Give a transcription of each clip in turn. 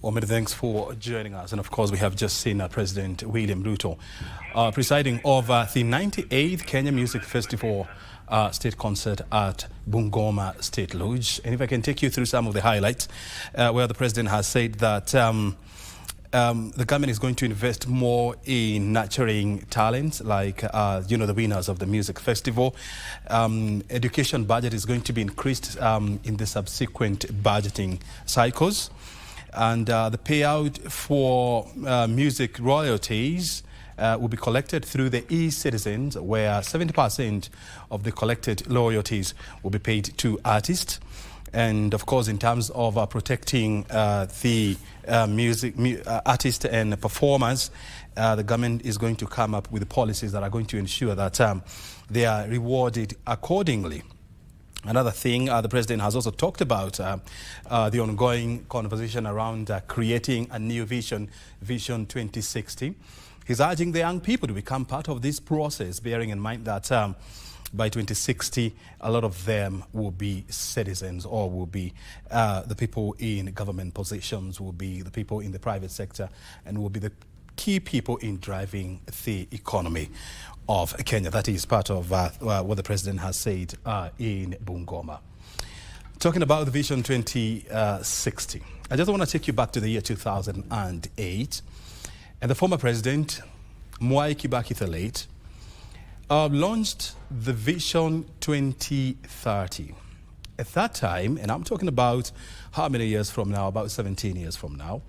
Well, many thanks for joining us. And of course, we have just seen President William Ruto presiding over the 98th Kenya Music Festival state concert at Bungoma State Lodge. And if I can take you through some of the highlights, where the president has said that the government is going to invest more in nurturing talents like, the winners of the music festival. Education budget is going to be increased in the subsequent budgeting cycles. And the payout for music royalties will be collected through the e-citizens, where 70% of the collected royalties will be paid to artists. And of course, in terms of protecting the music artists and performers, the government is going to come up with policies that are going to ensure that they are rewarded accordingly. Another thing, the president has also talked about the ongoing conversation around creating a new Vision 2060. He's urging the young people to become part of this process, bearing in mind that by 2060, a lot of them will be citizens, or will be the people in government positions, will be the people in the private sector, and will be the key people in driving the economy of Kenya. That is part of what the president has said in Bungoma. Talking about the Vision 2060, I just want to take you back to the year 2008. And the former president, Mwai Kibaki the late, launched the Vision 2030. At that time, and I'm talking about how many years from now, about 17 years from now,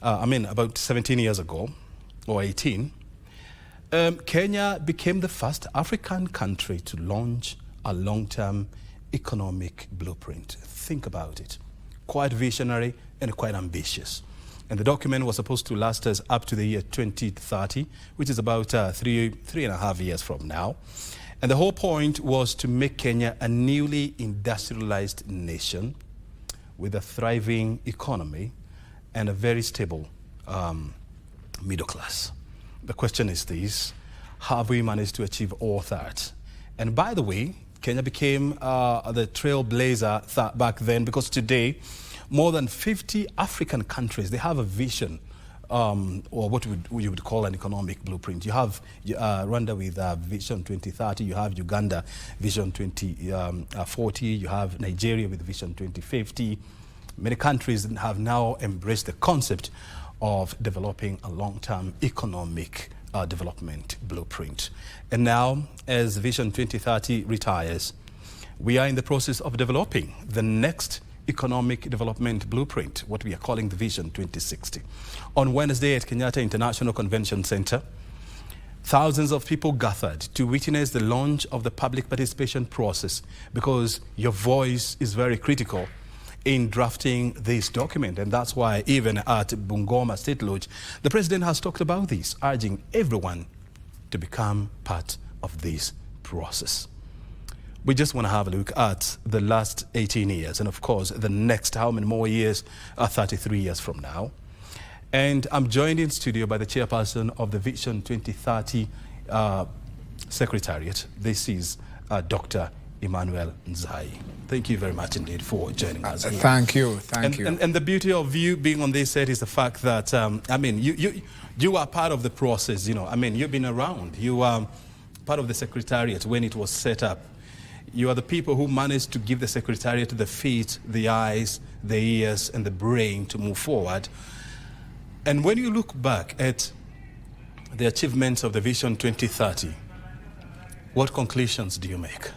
about 17 years ago, or 18, Kenya became the first African country to launch a long-term economic blueprint. Think about it. Quite visionary and quite ambitious. And the document was supposed to last us up to the year 2030, which is about three and a half years from now. And the whole point was to make Kenya a newly industrialized nation with a thriving economy and a very stable middle class. The question is this: have we managed to achieve all that? And by the way, Kenya became the trailblazer back then, because today, more than 50 African countries, they have a vision, or what you would call an economic blueprint. You have Rwanda with Vision 2030, you have Uganda Vision 2040, you have Nigeria with Vision 2050. Many countries have now embraced the concept of developing a long-term economic development blueprint. And now, as Vision 2030 retires, we are in the process of developing the next economic development blueprint, what we are calling the Vision 2060. On Wednesday at Kenyatta International Convention Center, thousands of people gathered to witness the launch of the public participation process, because your voice is very critical in drafting this document. And that's why even at Bungoma State Lodge, the president has talked about this, urging everyone to become part of this process. We just want to have a look at the last 18 years, and of course, the next how many more years, 33 years from now. And I'm joined in studio by the chairperson of the Vision 2030 Secretariat. This is Dr. Emmanuel Nzai. Thank you very much indeed for joining us here. Thank you. You. And the beauty of you being on this set is the fact that, you are part of the process, you've been around. You are part of the Secretariat when it was set up. You are the people who managed to give the Secretariat the feet, the eyes, the ears, and the brain to move forward. And when you look back at the achievements of the Vision 2030, what conclusions do you make?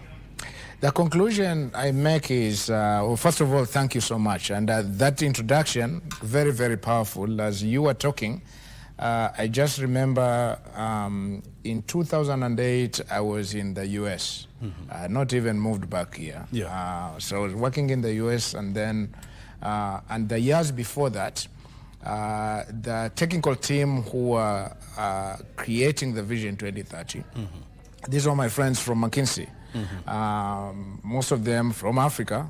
The conclusion I make is, well, first of all, thank you so much. And that introduction, very, very powerful. As you were talking, I just remember in 2008, I was in the US, not even moved back here. Yeah. So I was working in the US, and then, and the years before that, the technical team who were creating the Vision 2030, these are my friends from McKinsey. Most of them from Africa,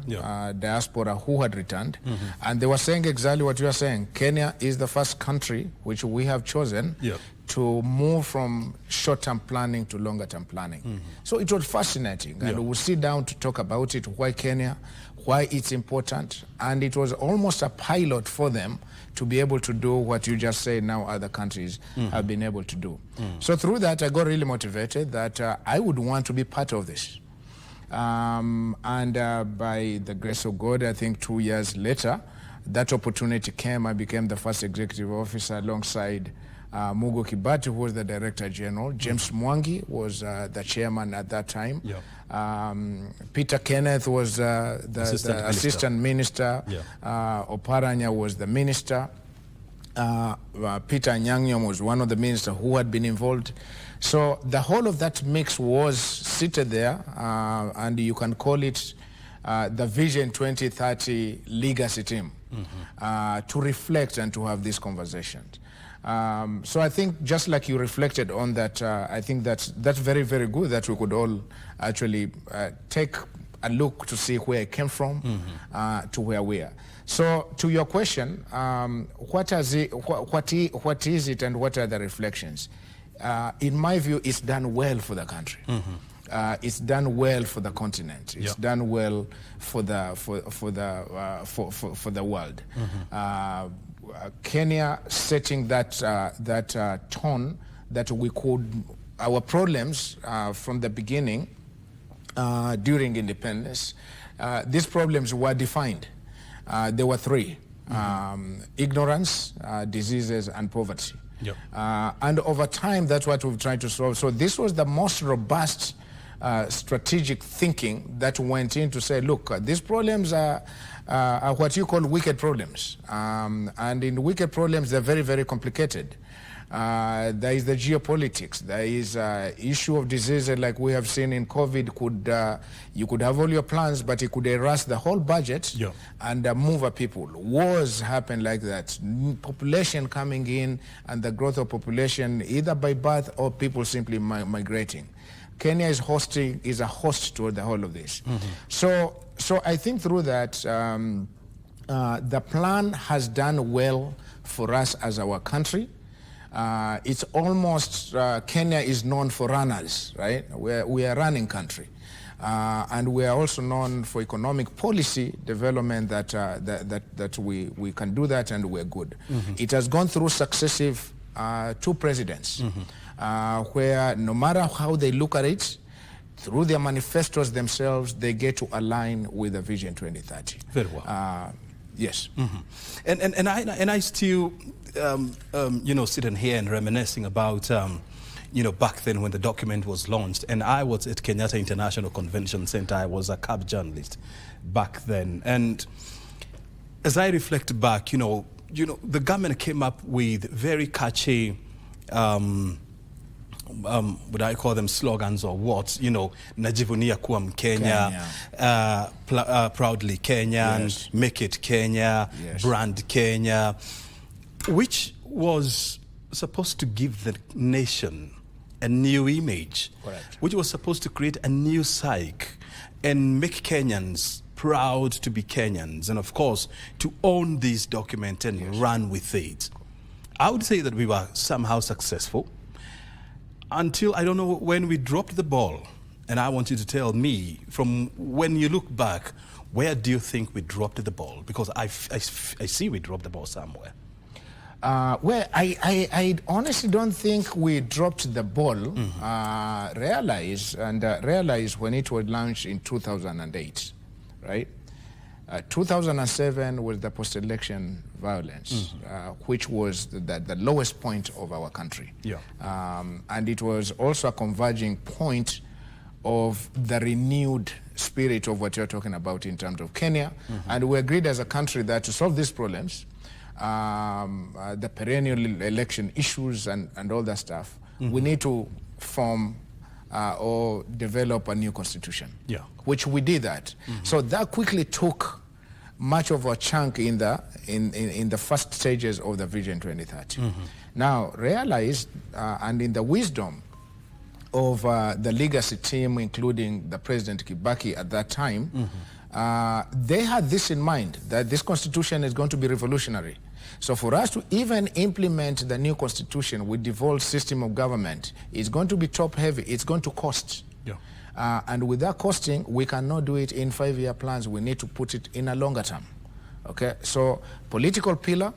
diaspora who had returned, and they were saying exactly what you are saying. Kenya is the first country which we have chosen to move from short-term planning to longer-term planning. So it was fascinating, and we would sit down to talk about it, why Kenya, why it's important, and it was almost a pilot for them to be able to do what you just said now other countries have been able to do. So through that, I got really motivated that I would want to be part of this. And by the grace of God, I think 2 years later, that opportunity came. I became the first executive officer alongside Mugo Kibati, who was the Director General. James Mwangi was the chairman at that time. Peter Kenneth was the assistant minister. Oparanya was the minister. Peter Nyang'nyom was one of the ministers who had been involved. So the whole of that mix was seated there, and you can call it the Vision 2030 legacy team to reflect and to have these conversations. So I think just like you reflected on that, I think that's very, very good that we could all actually take a look to see where it came from to where we are. So to your question, what is it and what are the reflections? In my view, it's done well for the country. It's done well for the continent. It's done well for the world. Kenya setting that tone that we could, our problems from the beginning during independence, these problems were defined. There were three: ignorance, diseases, and poverty. And over time, that's what we've tried to solve. So this was the most robust strategic thinking that went in to say, look, these problems are what you call wicked problems. And in wicked problems, they're very, very complicated. There is the geopolitics. There is issue of diseases like we have seen in COVID. You could have all your plans, but it could erase the whole budget and move a people. Wars happen like that. Population coming in and the growth of population either by birth or people simply migrating. Kenya is a host to the whole of this. So I think through that, the plan has done well for us as our country. It's almost, Kenya is known for runners, right? We are a running country. And we are also known for economic policy development that we can do that, and we're good. It has gone through successive 2 presidents, where no matter how they look at it, through their manifestos themselves, they get to align with the Vision 2030. Very well. Yes. And I still, sitting here and reminiscing about, back then when the document was launched, and I was at Kenyatta International Convention Center. I was a cab journalist back then, and as I reflect back, the government came up with very catchy, would I call them slogans or what? Najivunia kuwa Mkenya, proudly Kenyan, make it Kenya, brand Kenya, which was supposed to give the nation a new image, which was supposed to create a new psyche and make Kenyans proud to be Kenyans, and of course to own this document and run with it. I would say that we were somehow successful until, I don't know, when we dropped the ball. And I want you to tell me, from when you look back, where do you think we dropped the ball? Because I see we dropped the ball somewhere. Well, I honestly don't think we dropped the ball. Realize when it was launched in 2008, right? 2007 was the post-election violence, which was the lowest point of our country. And it was also a converging point of the renewed spirit of what you're talking about in terms of Kenya. And we agreed as a country that to solve these problems, the perennial election issues and all that stuff, we need to form or develop a new constitution, which we did that. So that quickly took much of a chunk in the first stages of the Vision 2030. Now, realize, and in the wisdom of the legacy team, including the President Kibaki at that time, they had this in mind, that this constitution is going to be revolutionary. So for us to even implement the new constitution with devolved system of government, it's going to be top heavy. It's going to cost. Yeah. And with that costing, we cannot do it in 5-year plans. We need to put it in a longer term. Okay, so political pillar,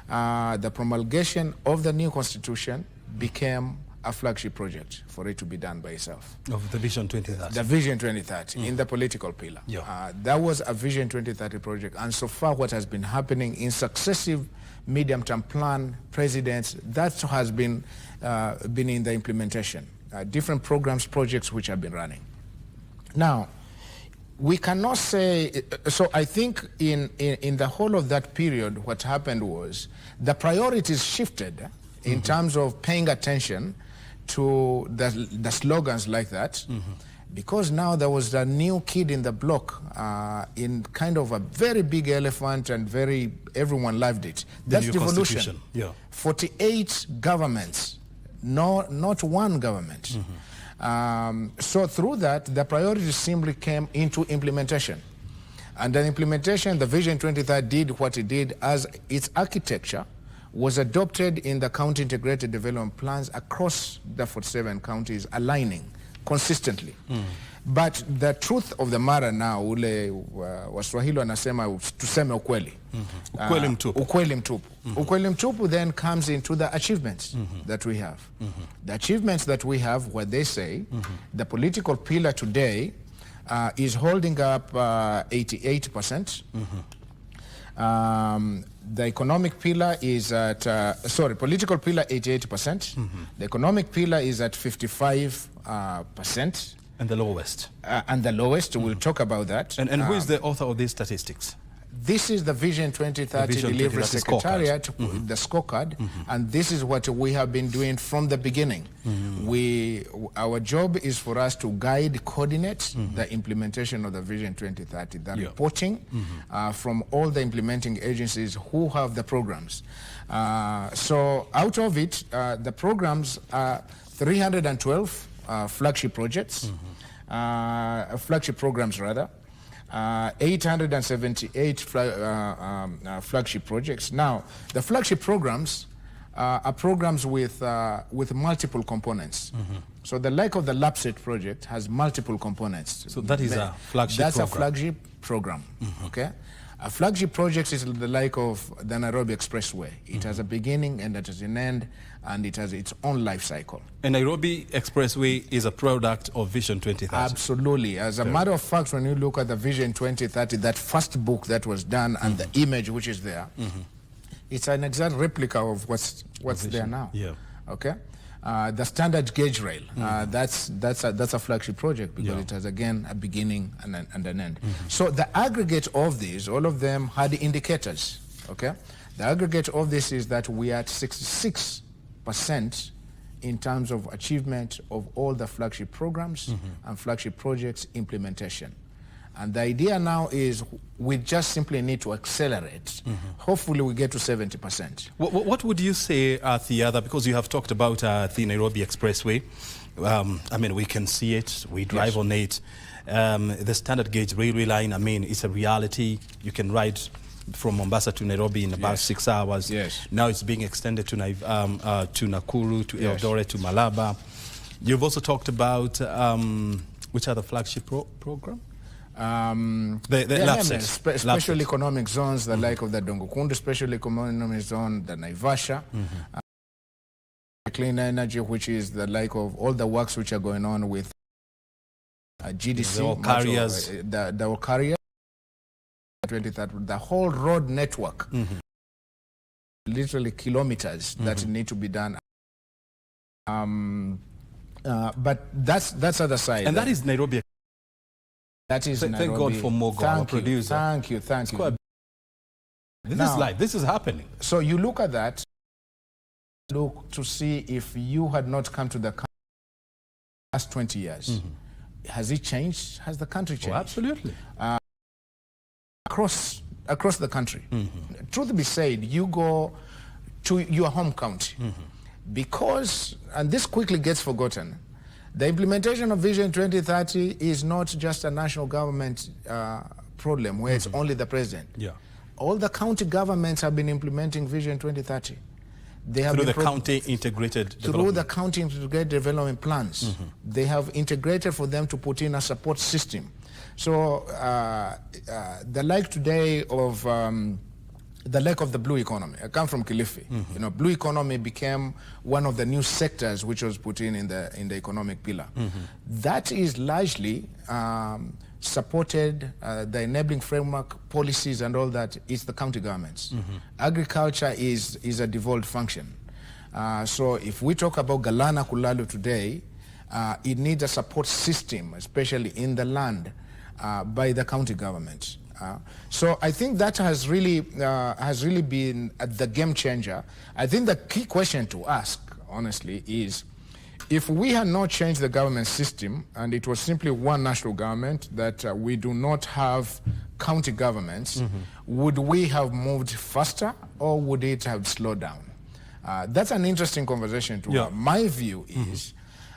the promulgation of the new constitution became a flagship project for it to be done by itself. Of the Vision 2030. The Vision 2030 in the political pillar. Yeah. That was a Vision 2030 project. And so far what has been happening in successive medium-term plan presidents, that has been in the implementation. Different programs, projects which have been running. Now, we cannot say, so I think in the whole of that period, what happened was the priorities shifted in terms of paying attention to the slogans like that, because now there was a new kid in the block in kind of a very big elephant and everyone loved it. That's devolution. Yeah. 48 governments, not one government. So through that, the priorities simply came into implementation. And the implementation, the Vision 2030 did what it did as its architecture was adopted in the county integrated development plans across the 47 counties, aligning consistently. But the truth of the matter now, ule Waswahili wanasema tuseme ukweli. Ukweli mtupu. Ukweli mtupu. Ukweli mtupu then comes into the achievements that we have. The achievements that we have, what they say, the political pillar today is holding up 88%. The economic pillar is at, political pillar 88%. The economic pillar is at 55%. And the lowest. And the lowest, we'll talk about that. And who is the author of these statistics? This is the Vision 2030 Delivery Secretariat, the scorecard, and this is what we have been doing from the beginning. Our job is for us to guide, coordinate the implementation of the Vision 2030, the reporting from all the implementing agencies who have the programs. So out of it, the programs are 312 flagship projects, flagship programs rather. 878 flagship projects. Now, the flagship programs are programs with multiple components. So the like of the LAPSET project has multiple components. So that is a flagship That's program. a flagship program, okay? A flagship project is the like of the Nairobi Expressway. It has a beginning and it has an end, and it has its own life cycle. And Nairobi Expressway is a product of Vision 2030. Absolutely. As a matter of fact, when you look at the Vision 2030, that first book that was done and the image which is there, it's an exact replica of what's there now. Yeah. Okay. The standard gauge rail, that's a flagship project because it has again a beginning and an end. So the aggregate of these, all of them had indicators. Okay. The aggregate of this is that we are at 66% in terms of achievement of all the flagship programs and flagship projects implementation. And the idea now is we just simply need to accelerate. Hopefully we get to 70%. What would you say are the other, because you have talked about the Nairobi Expressway. I mean, we can see it, we drive on it. The standard gauge railway line, I mean, it's a reality. You can ride from Mombasa to Nairobi in about 6 hours. Now it's being extended to Nakuru, to Eldoret, to Malaba. You've also talked about, which are the flagship program? Special economic zones, the like of the Dongokundu Special Economic Zone, the Naivasha, clean energy, which is the like of all the works which are going on with GDC, the carriers, the carriers, the whole road network, literally kilometers that need to be done. But that's other side. And that is Nairobi. That is Nairobi. Thank God for Mogo, our producer. Thank you. This is live. This is happening. So you look at that, look to see if you had not come to the country last 20 years. Has it changed? Has the country changed? Oh, absolutely. Across the country. Truth be said, you go to your home county because, and this quickly gets forgotten, the implementation of Vision 2030 is not just a national government problem where it's only the president. All the county governments have been implementing Vision 2030. They have through the county integrated development plans. They have integrated for them to put in a support system. So the like today of the lack of the blue economy. I come from Kilifi. You know, blue economy became one of the new sectors which was put in the economic pillar. That is largely supported the enabling framework, policies and all that. It's the county governments. Agriculture is a devolved function. So if we talk about Galana Kulalu today, it needs a support system, especially in the land, by the county government. So I think that has really been the game changer. I think the key question to ask, honestly, is if we had not changed the government system and it was simply one national government, that we do not have county governments, would we have moved faster or would it have slowed down? That's an interesting conversation to have. My view is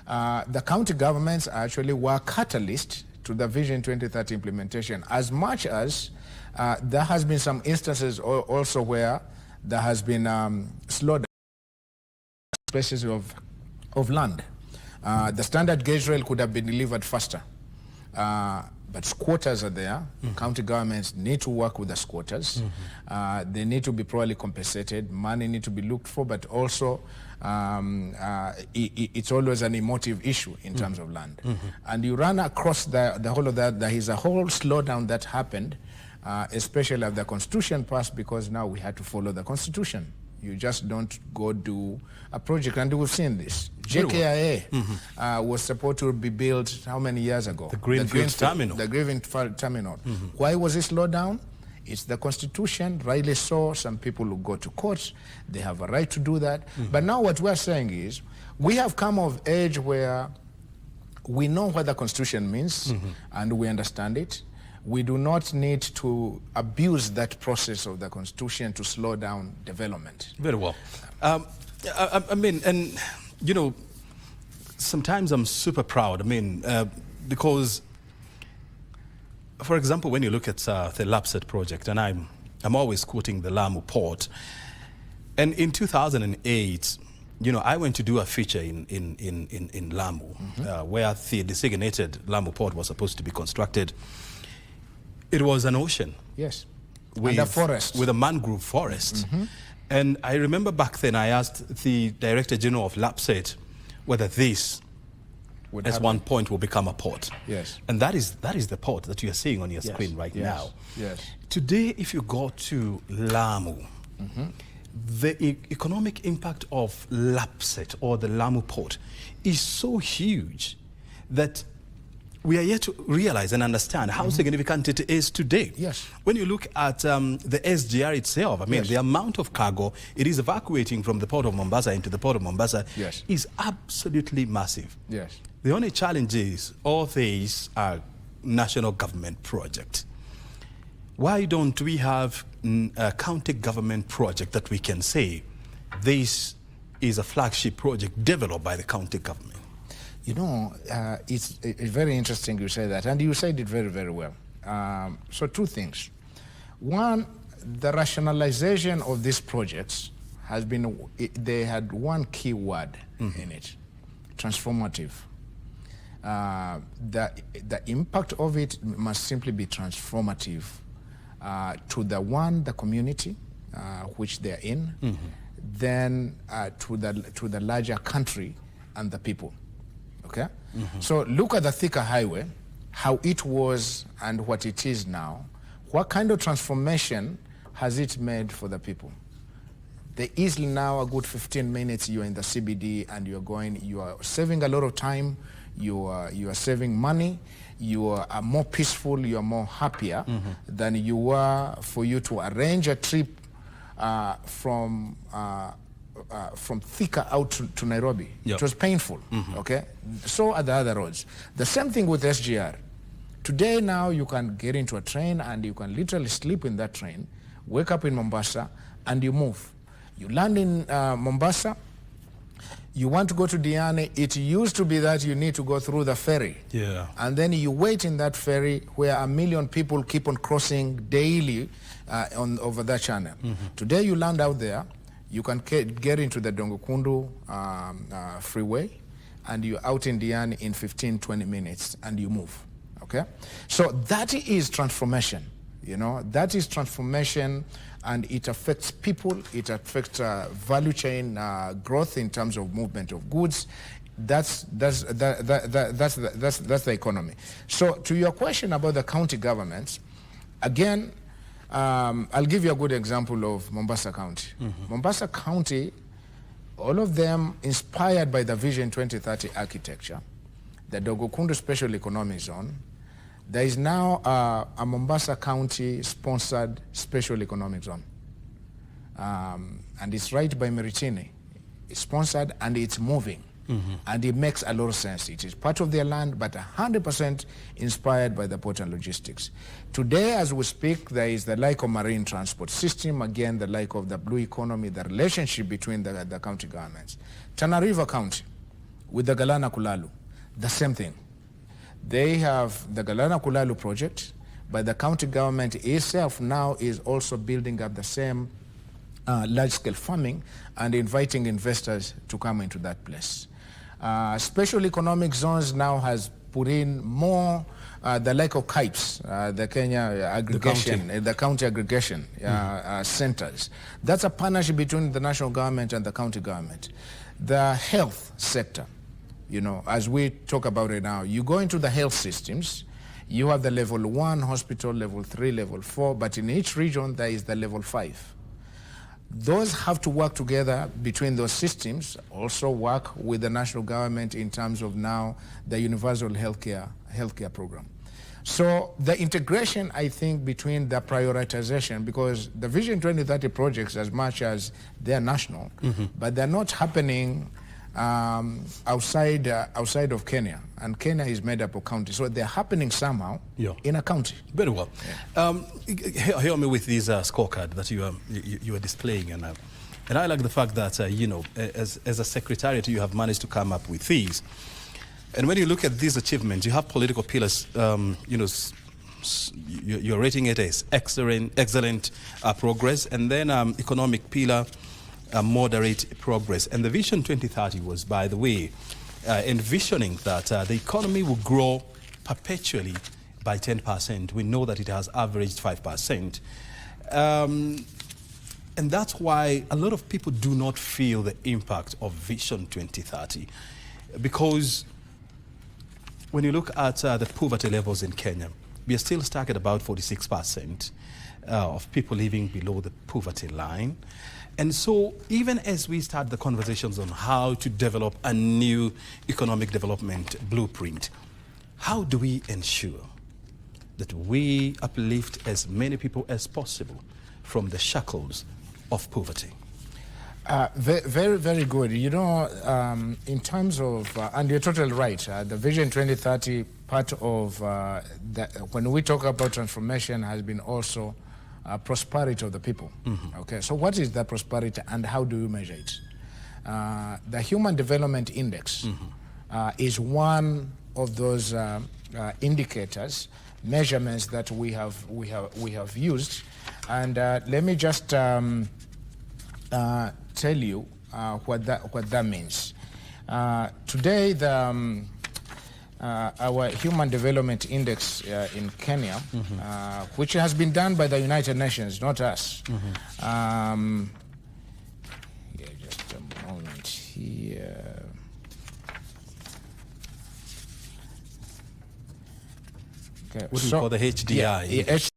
the county governments actually were catalyst to the Vision 2030 implementation, as much as there has been some instances also where there has been slowdown spaces of land. The standard gauge rail could have been delivered faster, but squatters are there. County governments need to work with the squatters. They need to be properly compensated. Money need to be looked for, but also it's always an emotive issue in terms of land. And you run across the whole of that. There is a whole slowdown that happened, especially after the Constitution passed, because now we had to follow the Constitution. You just don't go do a project, and we've seen this. JKIA was supposed to be built how many years ago? The Greenfield Terminal. The Greenfield Terminal. Why was it slowed down? It's the Constitution, rightly so. Some people who go to court, they have a right to do that. But now what we're saying is, we have come of age where we know what the Constitution means, and we understand it. We do not need to abuse that process of the Constitution to slow down development. Very well. I mean, and you know, sometimes I'm super proud. I mean, because, for example, when you look at the Lapset project, and I'm always quoting the Lamu port, and in 2008, you know, I went to do a feature in Lamu, where the designated Lamu port was supposed to be constructed. It was an ocean. Yes. With a forest. With a mangrove forest. And I remember back then I asked the Director General of Lapset whether this at one point will become a port. Yes. And that is the port that you are seeing on your screen right now. Yes. Today, if you go to Lamu, the economic impact of Lapset or the Lamu port is so huge that we are yet to realize and understand how significant it is today. Yes. When you look at the SGR itself, I mean, the amount of cargo it is evacuating from the port of Mombasa into the port of Mombasa is absolutely massive. Yes. The only challenge is all these are national government projects. Why don't we have a county government project that we can say this is a flagship project developed by the county government? You know, it's very interesting you say that, and you said it very, very well. So two things. One, the rationalization of these projects has been, they had one key word in it, transformative. The impact of it must simply be transformative to the community which they're in, then to the larger country and the people. Okay? So look at the Thika Highway, how it was and what it is now. What kind of transformation has it made for the people? They easily now a good 15 minutes you're in the CBD and you are saving a lot of time, you are saving money, you are more peaceful, you are more happier than you were for you to arrange a trip from Thika out to Nairobi. It was painful, okay? So are the other roads. The same thing with SGR. Today now you can get into a train and you can literally sleep in that train, wake up in Mombasa and you move. You land in Mombasa, You want to go to Diani, it used to be that you need to go through the ferry. Yeah. And then you wait in that ferry where 1 million people keep on crossing daily over that channel. Today you land out there, you can get into the Dongokundu freeway, and you're out in Diani in 15, 20 minutes, and you move, okay? So that is transformation, you know? That is transformation, and it affects people, it affects value chain growth in terms of movement of goods. That's the economy. So to your question about the county governments, again, I'll give you a good example of Mombasa County. Mombasa County, all of them inspired by the Vision 2030 architecture, the Dogokundu Special Economic Zone. There is now a Mombasa County sponsored Special Economic Zone. And it's right by Meritini. It's sponsored and it's moving. And it makes a lot of sense. It is part of their land, but 100% inspired by the port and logistics. Today, as we speak, there is the like of marine transport system, again, the like of the blue economy, the relationship between the county governments. Tana River County, with the Galana Kulalu, the same thing. They have the Galana Kulalu project, but the county government itself now is also building up the same large-scale farming and inviting investors to come into that place. Special economic zones now has put in more the like of KIPES, the Kenya aggregation, the county aggregation centers. That's a partnership between the national government and the county government. The health sector, you know, as we talk about it now, you go into the health systems, you have the level 1 hospital, level 3, level 4, but in each region there is the level 5. Those have to work together between those systems, also work with the national government in terms of now the universal healthcare program. So the integration, I think, between the prioritization, because the Vision 2030 projects, as much as they're national, but they're not happening outside of Kenya, and Kenya is made up of counties, so they're happening somehow in a county. Very well. Help me with this scorecard that you are displaying, and I like the fact that you know, as a secretariat, you have managed to come up with these. And when you look at these achievements, you have political pillars. You know, you're rating it as excellent progress, and then economic pillar. Moderate progress. And the Vision 2030 was, by the way, envisioning that the economy will grow perpetually by 10%. We know that it has averaged 5%. And that's why a lot of people do not feel the impact of Vision 2030. Because when you look at the poverty levels in Kenya, we are still stuck at about 46% of people living below the poverty line. And so even as we start the conversations on how to develop a new economic development blueprint, how do we ensure that we uplift as many people as possible from the shackles of poverty? Very, very good. You know, in terms of, and you're totally right, the Vision 2030, part of, when we talk about transformation, has been also prosperity of the people. Okay, so what is that prosperity and how do you measure it? The Human Development Index is one of those indicators, measurements that we have used, and let me just tell you what that means. Today, our Human Development Index in Kenya, which has been done by the United Nations, not us. Yeah, just a moment here. Okay, what do you call the HDI?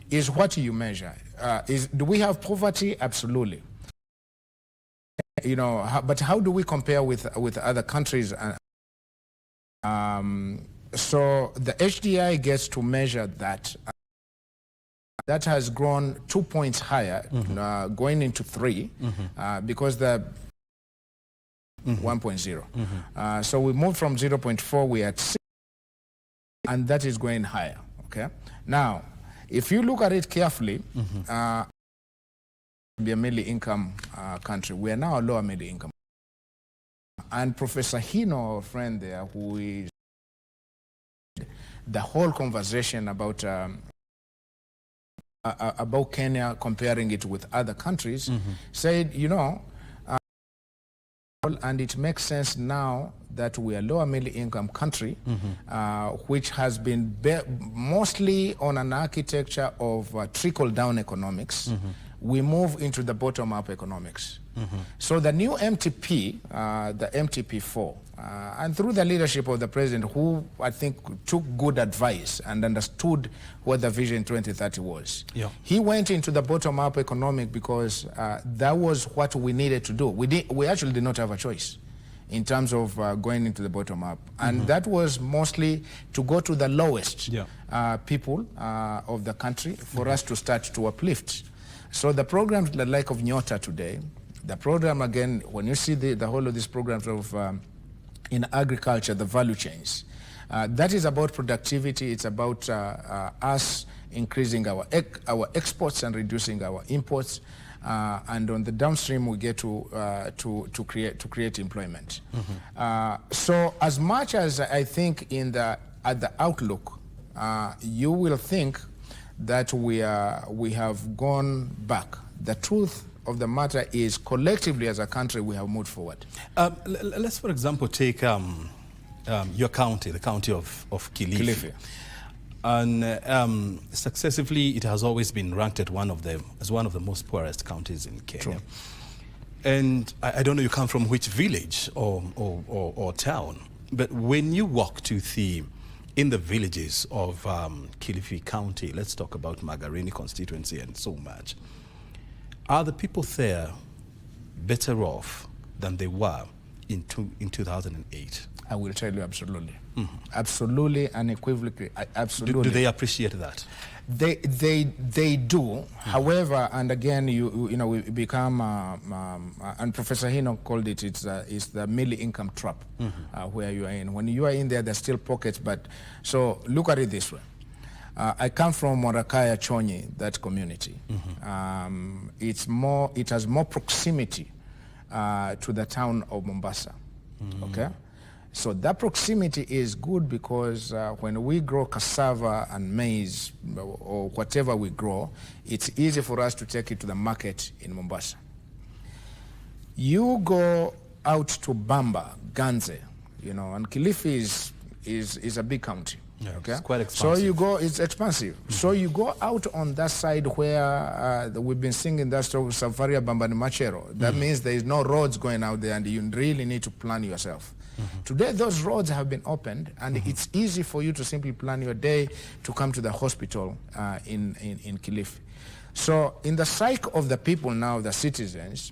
Is what you measure. Do we have poverty? Absolutely. You know, but how do we compare with other countries? So the HDI gets to measure that. That has grown 2 points higher, going into 3, because the 1.0. So we moved from 0.4, we are at 6, and that is going higher. Okay. Now, if you look at it carefully, be a middle income country. We are now a lower middle income. And Professor Hino, our friend there, who is the whole conversation about Kenya, comparing it with other countries, said, you know, and it makes sense now that we are a lower middle income country, which has been mostly on an architecture of trickle-down economics. We move into the bottom-up economics. So the new MTP, the MTP4, and through the leadership of the president, who I think took good advice and understood what the Vision 2030 was. Yeah. He went into the bottom-up economic because that was what we needed to do. We actually did not have a choice in terms of going into the bottom-up. And that was mostly to go to the lowest people of the country for us to start to uplift. So the programs like of Nyota today, the program again, when you see the whole of these programs of in agriculture, the value chains, that is about productivity. It's about us increasing our exports and reducing our imports, and on the downstream we get to create employment. So as much as I think at the outlook, you will think that we have gone back. The truth of the matter is, collectively as a country, we have moved forward. Let's, for example, take your county, the county of Kilifi. And successively, it has always been ranked as one of the most poorest counties in Kenya. True. And I don't know you come from which village or town, but when you walk to in the villages of Kilifi County, let's talk about Magarini constituency and so much, are the people there better off than they were in 2008? I will tell you absolutely. Absolutely, unequivocally, absolutely. Do they appreciate that? They do. However, and again, you know, we become, and Professor Hino called it, it's the middle income trap, where you are in. When you are in there, there's still pockets, but, so look at it this way. I come from Morakaya Chonyi, that community. It has more proximity to the town of Mombasa, okay? So that proximity is good because when we grow cassava and maize or whatever we grow, it's easy for us to take it to the market in Mombasa. You go out to Bamba, Ganze, you know, and Kilifi is a big county. Yeah, okay? It's quite expensive. So you go, it's expensive. So you go out on that side where we've been singing that story, Safaria Bamba Machero. That means there is no roads going out there and you really need to plan yourself. Today those roads have been opened and it's easy for you to simply plan your day to come to the hospital in Kilifi. So in the psyche of the people now, the citizens,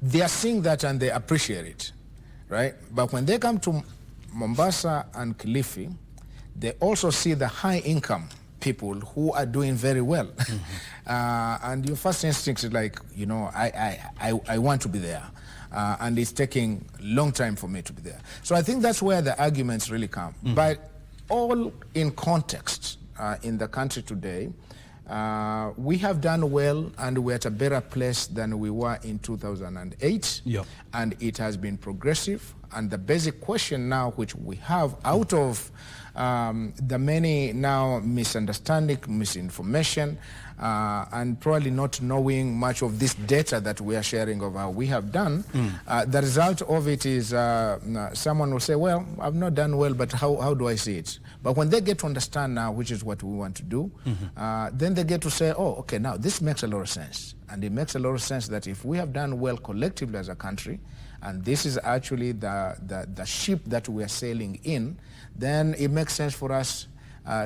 they are seeing that and they appreciate it, right? But when they come to Mombasa and Kilifi, they also see the high income people who are doing very well. And your first instinct is like, you know, I want to be there. And it's taking a long time for me to be there. So I think that's where the arguments really come. But all in context, in the country today, we have done well and we're at a better place than we were in 2008. Yep. And it has been progressive. And the basic question now, which we have out of the many now misunderstanding, misinformation, and probably not knowing much of this data that we are sharing of how we have done, the result of it is someone will say, well, I've not done well, but how do I see it? But when they get to understand now, which is what we want to do, then they get to say, oh, okay, now this makes a lot of sense. And it makes a lot of sense that if we have done well collectively as a country, and this is actually the ship that we are sailing in, then it makes sense for us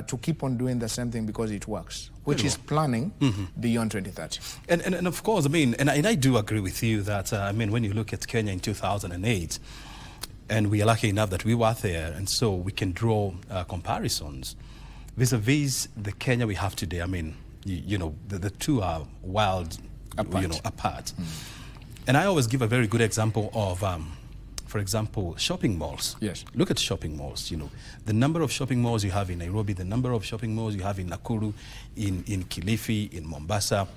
to keep on doing the same thing because it works, which is planning beyond 2030. And of course, I mean, and I do agree with you that, I mean, when you look at Kenya in 2008, and we are lucky enough that we were there, and so we can draw comparisons vis-a-vis the Kenya we have today. I mean, you know, the two are wild, apart. And I always give a very good example of, for example, shopping malls. Yes. Look at shopping malls, you know. The number of shopping malls you have in Nairobi, the number of shopping malls you have in Nakuru, in Kilifi, in Mombasa.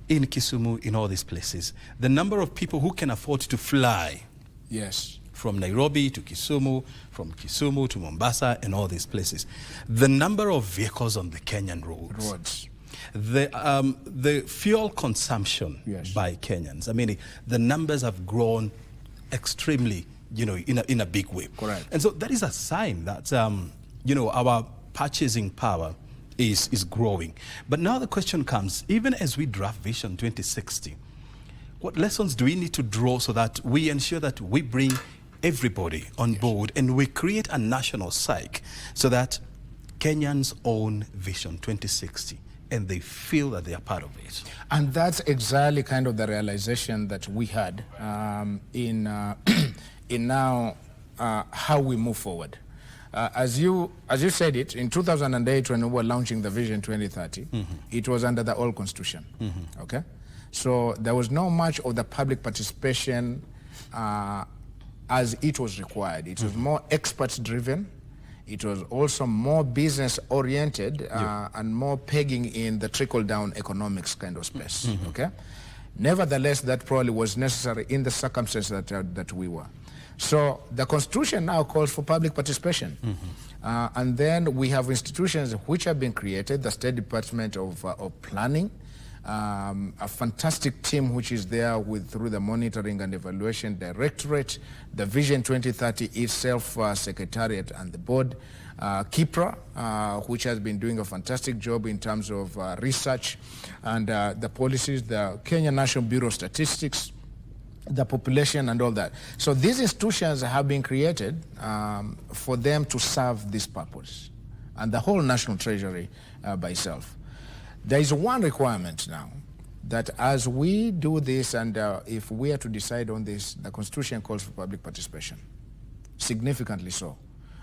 in Kisumu, in all these places, the number of people who can afford to fly Yes. from Nairobi to Kisumu, from Kisumu to Mombasa, and all these places, the number of vehicles on the Kenyan roads. The fuel consumption by Kenyans, I mean, the numbers have grown extremely, in a big way. Correct. And so that is a sign that, our purchasing power is growing. But now the question comes, even as we draft Vision 2060, what lessons do we need to draw so that we ensure that we bring everybody on board and we create a national psyche so that Kenyans own Vision 2060 and they feel that they are part of it? And that's exactly kind of the realization that we had in now how we move forward. As you said it, in 2008 when we were launching the Vision 2030, it was under the old constitution, okay? So there was not much of the public participation as it was required. It was more expert-driven. It was also more business-oriented and more pegging in the trickle-down economics kind of space, okay? Nevertheless, that probably was necessary in the circumstances that we were. So the Constitution now calls for public participation. And then we have institutions which have been created, the State Department of Planning, a fantastic team which is there through the Monitoring and Evaluation Directorate, the Vision 2030 itself, Secretariat and the board, KIPRA, which has been doing a fantastic job in terms of research and the policies, the Kenya National Bureau of Statistics, the population and all that. So these institutions have been created for them to serve this purpose, and the whole National Treasury by itself. There is one requirement now, that as we do this and if we are to decide on this, the Constitution calls for public participation, significantly so.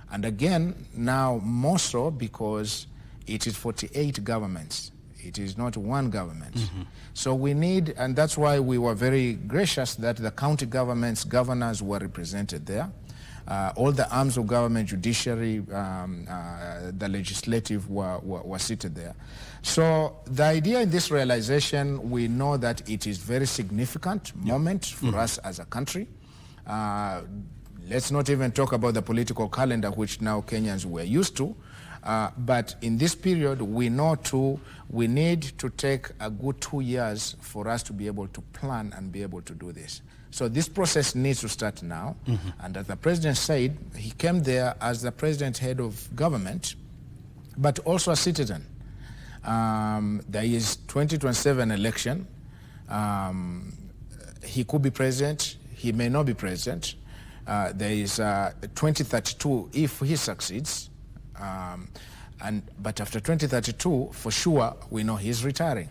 And again, now more so because it is 48 governments. It is not one government. So we need, and that's why we were very gracious that the county governments, governors were represented there. All the arms of government, judiciary, the legislative were seated there. So the idea in this realization, we know that it is very significant moment for us as a country. Let's not even talk about the political calendar, which now Kenyans were used to. But in this period, we know too, we need to take a good 2 years for us to be able to plan and be able to do this. So this process needs to start now. And as the president said, he came there as the president head of government, but also a citizen. There is 2027 election. He could be president, he may not be president. There is 2032 if he succeeds. But after 2032, for sure, we know he's retiring.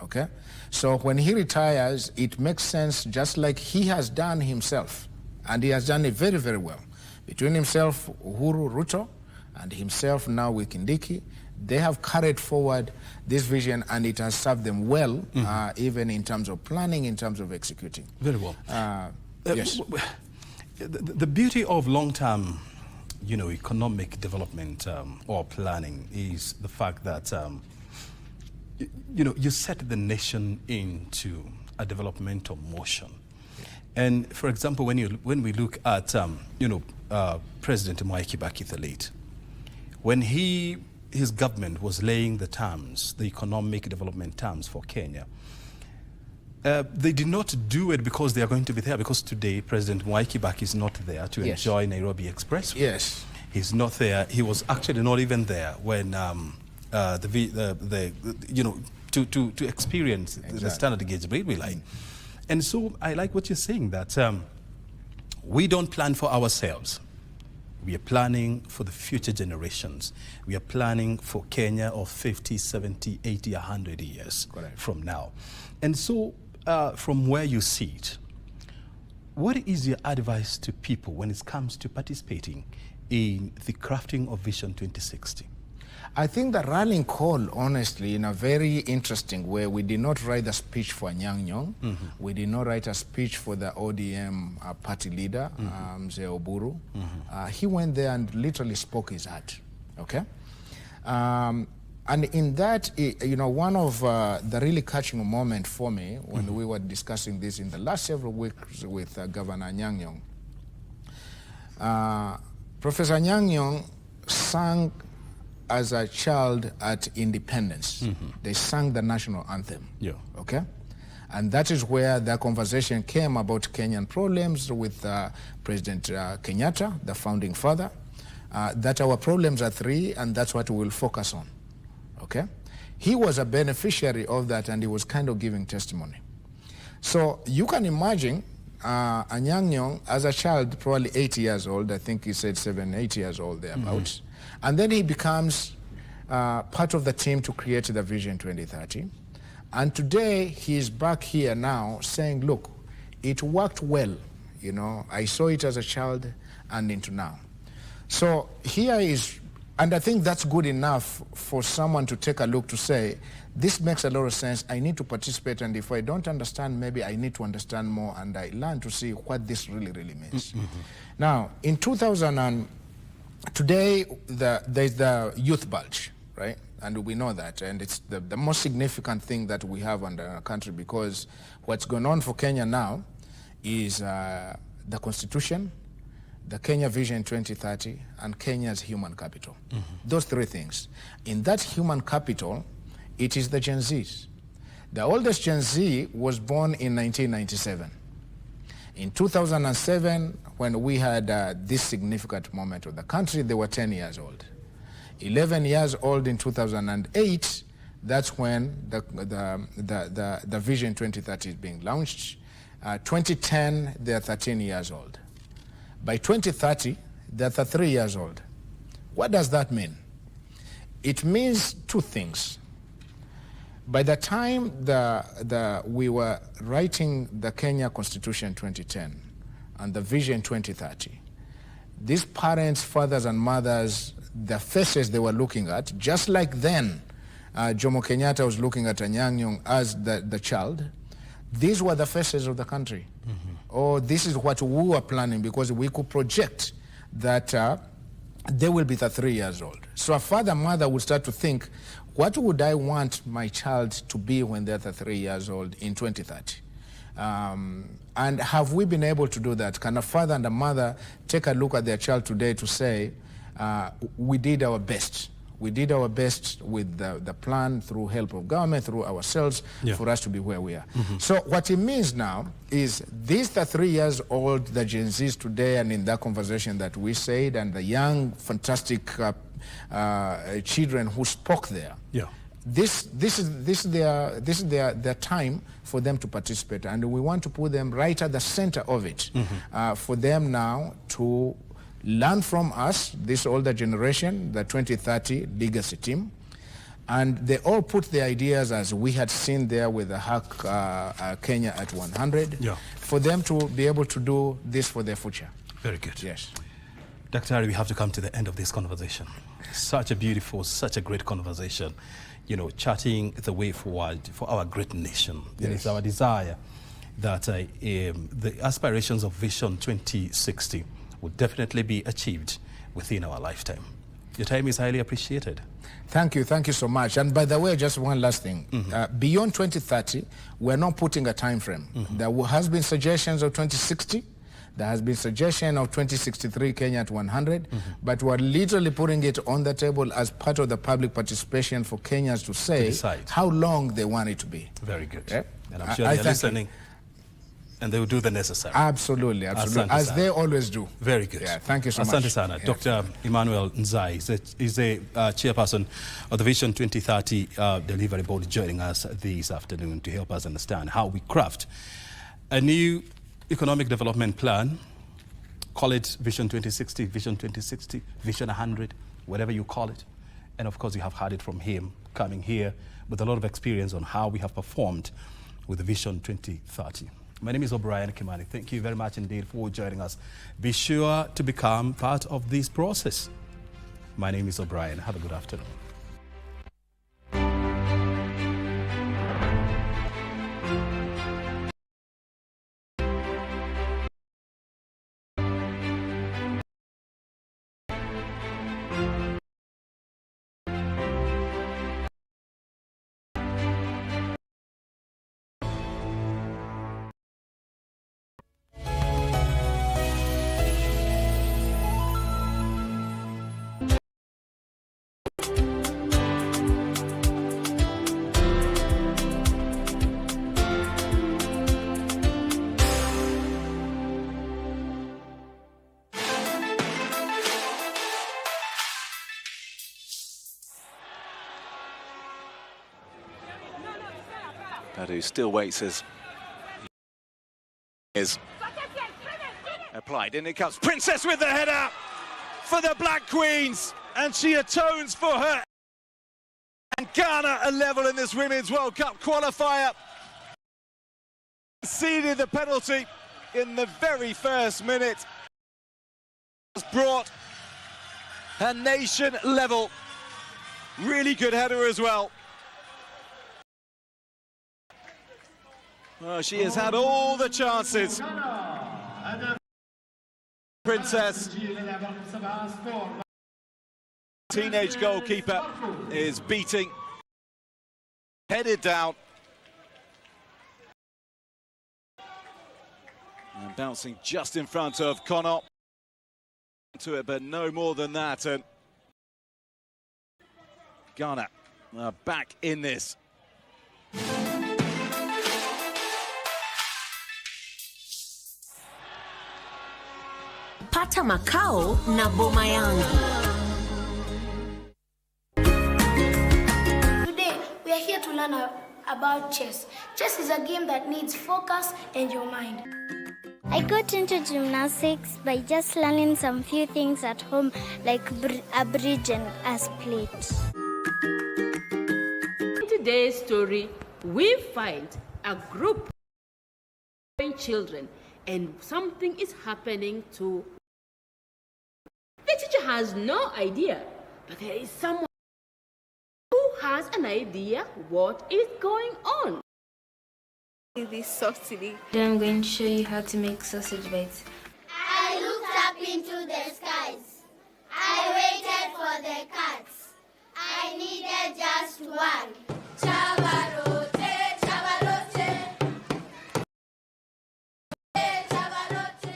Okay? So when he retires, it makes sense, just like he has done himself, and he has done it very, very well. Between himself, Uhuru, Ruto, and himself now with Kindiki, they have carried forward this vision, and it has served them well, even in terms of planning, in terms of executing. Very well. Yes. The beauty of long-term economic development or planning is the fact that, you set the nation into a developmental motion. And for example, when we look at, President Mwai Kibaki the late, when his government was laying the terms, the economic development terms for Kenya, they did not do it because they are going to be there, because today President Mwai Kibaki is not there to enjoy Nairobi Express. Yes. He's not there. He was actually not even there when to experience the standard gauge railway line. And so I like what you're saying, that we don't plan for ourselves. We are planning for the future generations. We are planning for Kenya of 50, 70, 80, 100 years from now. And so from where you sit, what is your advice to people when it comes to participating in the crafting of Vision 2060? I think the rallying call, honestly, in a very interesting way, we did not write a speech for Nyang Nyong. We did not write a speech for the ODM party leader, Mzee Oburu. And he went there and literally spoke his heart, okay? And And in that, you know, one of the really catching moment for me when we were discussing this in the last several weeks with Governor Nyang Nyong, Professor Nyang Nyong sang as a child at Independence. They sang the national anthem. Yeah. Okay? And that is where the conversation came about Kenyan problems with President Kenyatta, the founding father, that our problems are three, and that's what we will focus on. Okay? He was a beneficiary of that, and he was kind of giving testimony. So you can imagine Anyang Nyong as a child, probably 8 years old, I think he said 7, 8 years old thereabouts, and then he becomes part of the team to create the Vision 2030. And today he's back here now saying, look, it worked well. You know, I saw it as a child and into now. So here is, and I think that's good enough for someone to take a look to say, this makes a lot of sense. I need to participate, and if I don't understand, maybe I need to understand more, and I learn to see what this really, really means. Now, in 2000 and today, there's the youth bulge, right? And we know that, and it's the most significant thing that we have under our country, because what's going on for Kenya now is the Constitution, the Kenya Vision 2030, and Kenya's human capital. Those three things. In that human capital, it is the Gen Zs. The oldest Gen Z was born in 1997. In 2007, when we had this significant moment of the country, they were 10 years old. 11 years old in 2008, that's when the Vision 2030 is being launched. 2010, they're 13 years old. By 2030, they're 3 years old. What does that mean? It means two things. By the time we were writing the Kenya Constitution 2010 and the Vision 2030, these parents, fathers and mothers, the faces they were looking at, just like then Jomo Kenyatta was looking at Anyang Nyong as the child, these were the faces of the country. Or this is what we were planning, because we could project that they will be 3 years old. So a father, mother would start to think, what would I want my child to be when they're 3 years old in 2030? And have we been able to do that? Can a father and a mother take a look at their child today to say, we did our best. We did our best with the plan, through help of government, through ourselves, for us to be where we are. So what it means now is these 3 years old, the Gen Zs today, and in that conversation that we said, and the young, fantastic children who spoke there, this is their time for them to participate, and we want to put them right at the center of it, for them now to learn from us, this older generation, the 2030 legacy team, and they all put their ideas, as we had seen there with the Hack Kenya at 100, for them to be able to do this for their future. Very good. Yes. Dr. Ari, we have to come to the end of this conversation. Such a beautiful, such a great conversation, you know, charting the way forward for our great nation. Yes. And it's our desire that the aspirations of Vision 2060 will definitely be achieved within our lifetime. Your time is highly appreciated. Thank you so much. And by the way, just one last thing. Beyond 2030, we're not putting a time frame. There has been suggestions of 2060. There has been suggestion of 2063 Kenya at 100, but we're literally putting it on the table as part of the public participation for Kenyans to say how long they want it to be. Very good. Yeah? And I'm sure they're listening. And they will do the necessary. Absolutely, as they always do. Very good. Yeah, thank you so much. Asante sana. Yeah. Dr. Emmanuel Nzai is the chairperson of the Vision 2030 Delivery Board, joining us this afternoon to help us understand how we craft a new economic development plan. Call it Vision 2060, Vision 2060, Vision 100, whatever you call it. And of course, you have heard it from him coming here with a lot of experience on how we have performed with the Vision 2030. My name is O'Brien Kimani. Thank you very much indeed for joining us. Be sure to become part of this process. My name is O'Brien. Have a good afternoon. Kadu still waits as is applied. In it comes Princess with the header for the Black Queens, and she atones for her. And Ghana are level in this Women's World Cup qualifier. Conceded the penalty in the very first minute. Has brought her nation level. Really good header as well. Well, she has had all the chances. Princess, teenage goalkeeper, is beating, headed down, and bouncing just in front of Connor. To it, but no more than that. And Ghana are back in this. Pata makao na boma yangu. Today, we are here to learn about chess. Chess is a game that needs focus and your mind. I got into gymnastics by just learning some few things at home, like a bridge and a split. In today's story, we find a group of children and something is happening to. The teacher has no idea, but there is someone who has an idea what is going on. This sausage. I'm going to show you how to make sausage bites. I looked up into the skies. I waited for the cats. I needed just one. Chavarote, chavarote. Chavarote.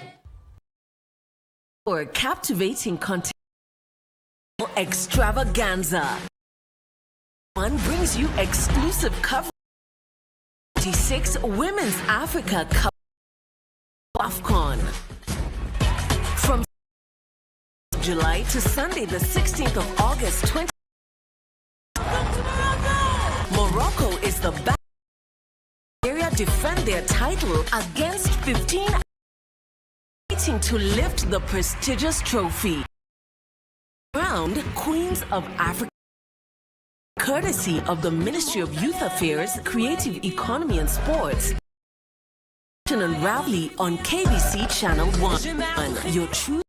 For captivating content extravaganza. One brings you exclusive coverage. 26 Women's Africa Cup AFCON. From July to Sunday, the 16th of August, 20. Morocco is the best. Nigeria defend their title against 15, waiting to lift the prestigious trophy. Crowned Queens of Africa. Courtesy of the Ministry of Youth Affairs, Creative Economy and Sports. And Rally on KBC Channel 1. Your true.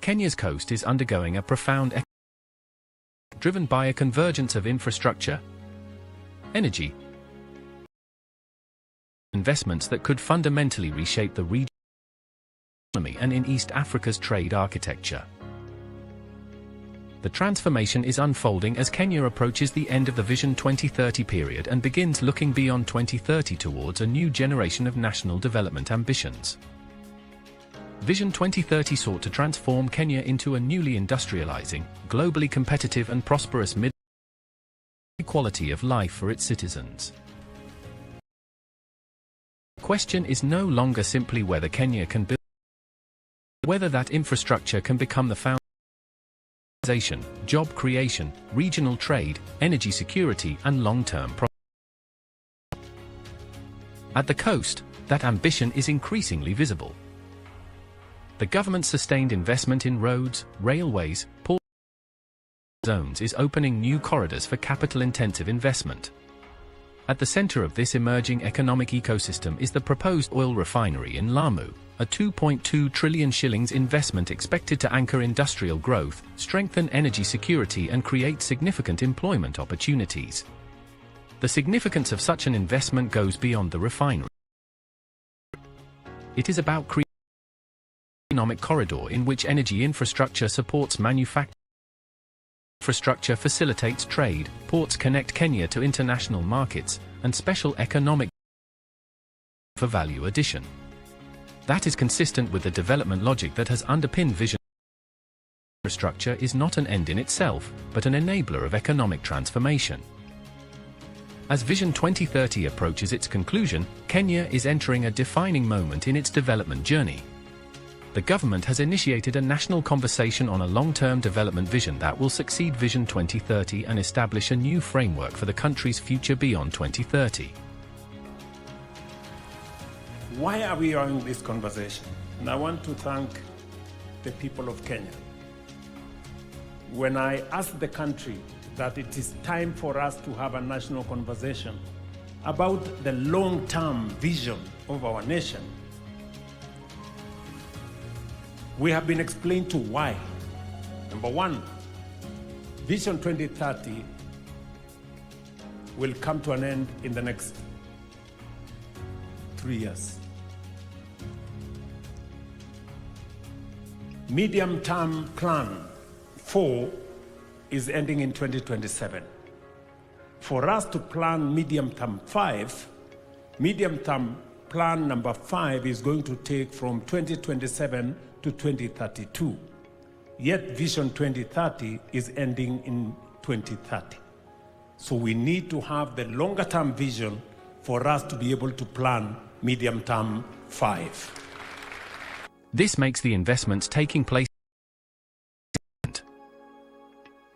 Kenya's coast is undergoing a profound driven by a convergence of infrastructure, energy, investments that could fundamentally reshape the region's economy and in East Africa's trade architecture. The transformation is unfolding as Kenya approaches the end of the Vision 2030 period and begins looking beyond 2030 towards a new generation of national development ambitions. Vision 2030 sought to transform Kenya into a newly industrializing, globally competitive and prosperous quality of life for its citizens. The question is no longer simply whether Kenya can build, whether that infrastructure can become the foundation, job creation, regional trade, energy security and long-term prosperity. At the coast, that ambition is increasingly visible. The government's sustained investment in roads, railways, ports, zones is opening new corridors for capital-intensive investment. At the center of this emerging economic ecosystem is the proposed oil refinery in Lamu, a 2.2 trillion shillings investment expected to anchor industrial growth, strengthen energy security and create significant employment opportunities. The significance of such an investment goes beyond the refinery. It is about creating an economic corridor in which energy infrastructure supports manufacturing. Infrastructure facilitates trade, ports connect Kenya to international markets, and special economic for value addition. That is consistent with the development logic that has underpinned Vision. Infrastructure is not an end in itself, but an enabler of economic transformation. As Vision 2030 approaches its conclusion, Kenya is entering a defining moment in its development journey. The government has initiated a national conversation on a long-term development vision that will succeed Vision 2030 and establish a new framework for the country's future beyond 2030. Why are we having this conversation? And I want to thank the people of Kenya. When I asked the country that it is time for us to have a national conversation about the long-term vision of our nation, we have been explained to why. Number one, Vision 2030 will come to an end in the next 3 years. Medium-term plan 4 is ending in 2027. For us to plan medium-term 5, medium-term plan number 5 is going to take from 2027 to 2032. Yet Vision 2030 is ending in 2030. So we need to have the longer-term vision for us to be able to plan medium-term 5. This makes the investments taking place.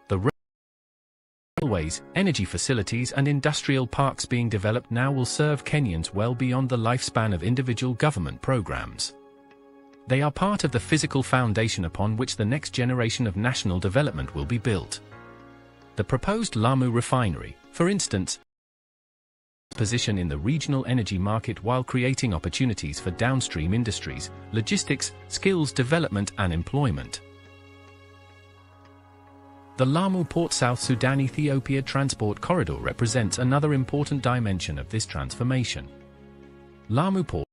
The railways, energy facilities and industrial parks being developed now will serve Kenyans well beyond the lifespan of individual government programs. They are part of the physical foundation upon which the next generation of national development will be built. The proposed Lamu refinery, for instance, position in the regional energy market while creating opportunities for downstream industries, logistics, skills development and employment. The Lamu Port South Sudan-Ethiopia transport corridor represents another important dimension of this transformation. Lamu Port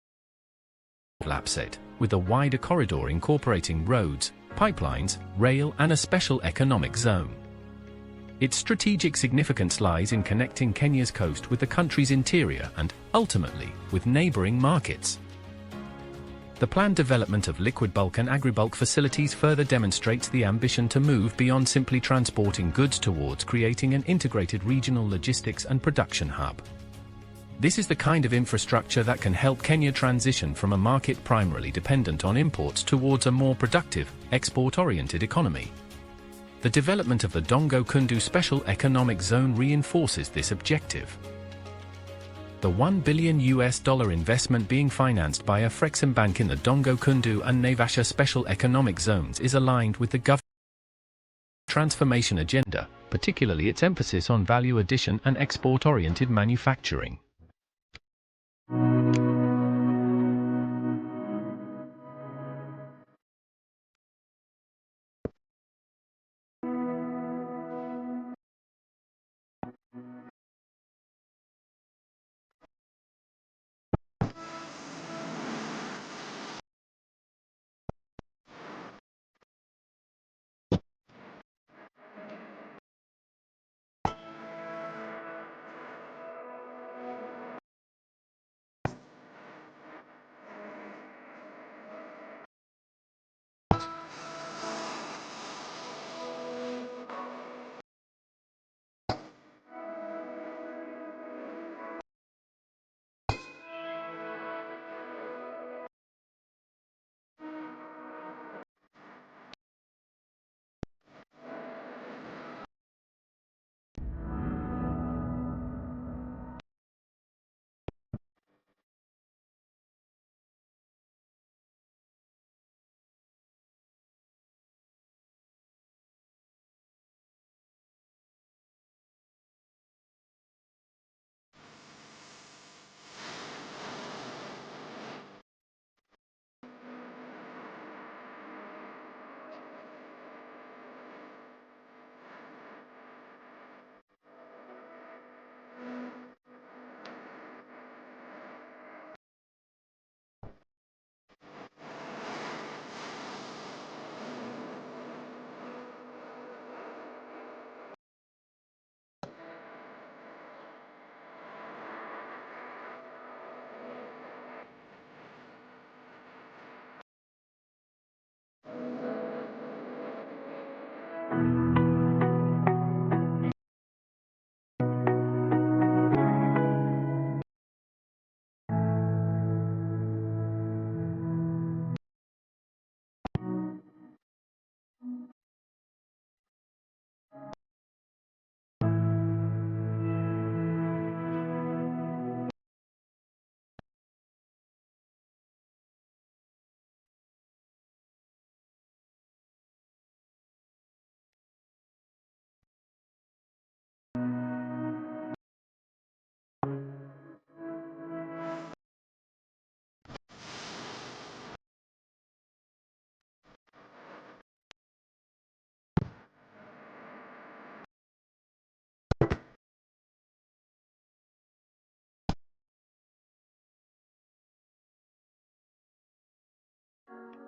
Lapset, with a wider corridor incorporating roads, pipelines, rail and a special economic zone. Its strategic significance lies in connecting Kenya's coast with the country's interior and, ultimately, with neighboring markets. The planned development of liquid bulk and agribulk facilities further demonstrates the ambition to move beyond simply transporting goods towards creating an integrated regional logistics and production hub. This is the kind of infrastructure that can help Kenya transition from a market primarily dependent on imports towards a more productive, export-oriented economy. The development of the Dongo-Kundu Special Economic Zone reinforces this objective. The $1 billion investment being financed by Afreximbank in the Dongo-Kundu and Naivasha Special Economic Zones is aligned with the government's transformation agenda, particularly its emphasis on value addition and export-oriented manufacturing.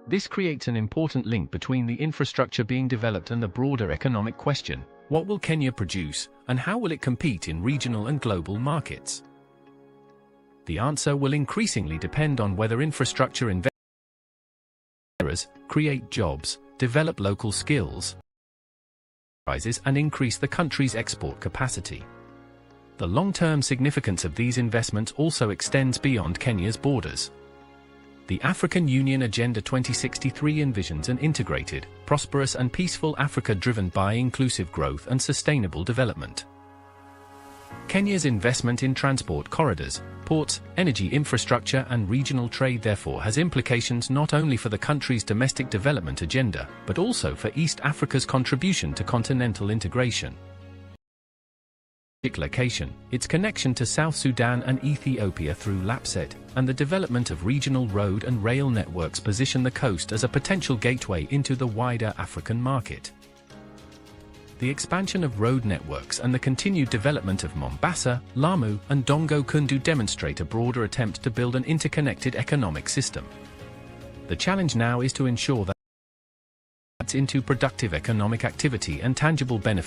This creates an important link between the infrastructure being developed and the broader economic question: what will Kenya produce, and how will it compete in regional and global markets? The answer will increasingly depend on whether infrastructure investors create jobs, develop local skills, and increase the country's export capacity. The long-term significance of these investments also extends beyond Kenya's borders. The African Union Agenda 2063 envisions an integrated, prosperous and peaceful Africa driven by inclusive growth and sustainable development. Kenya's investment in transport corridors, ports, energy infrastructure and regional trade therefore has implications not only for the country's domestic development agenda, but also for East Africa's contribution to continental integration. Location, its connection to South Sudan and Ethiopia through Lapset, and the development of regional road and rail networks position the coast as a potential gateway into the wider African market. The expansion of road networks and the continued development of Mombasa, Lamu, and Dongo Kundu demonstrate a broader attempt to build an interconnected economic system. The challenge now is to ensure that into productive economic activity and tangible benefits